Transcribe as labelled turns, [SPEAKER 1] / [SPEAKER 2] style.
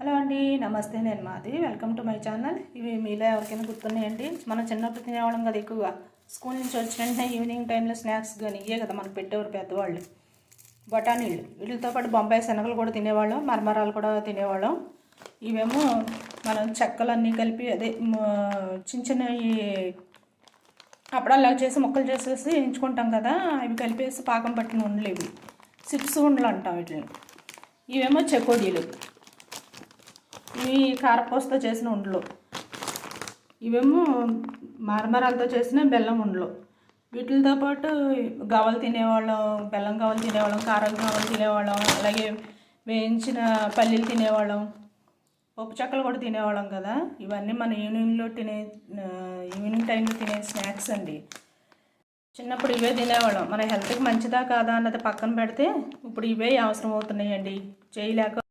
[SPEAKER 1] Hello అండి, నమస్తే. నేను మాది. Welcome to my channel. ఇవి మీలో ఎవరికైనా గుర్తున్నాయండి? మనం చిన్నప్పుడు తినేవాళ్ళం కదా ఎక్కువగా. స్కూల్ నుంచి వచ్చిన వెంటనే ఈవినింగ్ టైంలో స్నాక్స్ కానీ ఇవే కదా మనకు పెట్టేవారు పెద్దవాళ్ళు. బఠానీళ్ళు, వీటితో పాటు బొంబాయి శనగలు కూడా తినేవాళ్ళం, మరమరాలు కూడా తినేవాళ్ళం. ఇవేమో మనం చెక్కలన్నీ కలిపి అదే చిన్న చిన్న ఈ అప్పుడల్లా చేసి ముక్కలు చేసేసి ఎంచుకుంటాం కదా, అవి కలిపేసి పాకం పట్టిన ఉండలు ఇవి చిప్స్ ఉండలు అంటాం వీటిని. ఇవేమో చెకోడీలు, ఇవి కారపూసతో చేసిన ఉండలు. ఇవేమో మరమరాలతో చేసిన బెల్లం ఉండలు. వీటితో పాటు గవలు తినేవాళ్ళం, బెల్లం గవలు తినేవాళ్ళం, కారం గవలు తినేవాళ్ళం, అలాగే వేయించిన పల్లీలు తినేవాళ్ళం, పప్పు చెక్కలు కూడా తినేవాళ్ళం కదా. ఇవన్నీ మన ఈవినింగ్ టైంలో తినే స్నాక్స్ అండి. చిన్నప్పుడు ఇవే తినేవాళ్ళం. మన హెల్త్కి మంచిదా కాదా అన్నది పక్కన పెడితే ఇప్పుడు ఇవే అవసరం అవుతున్నాయండి. చేయలేక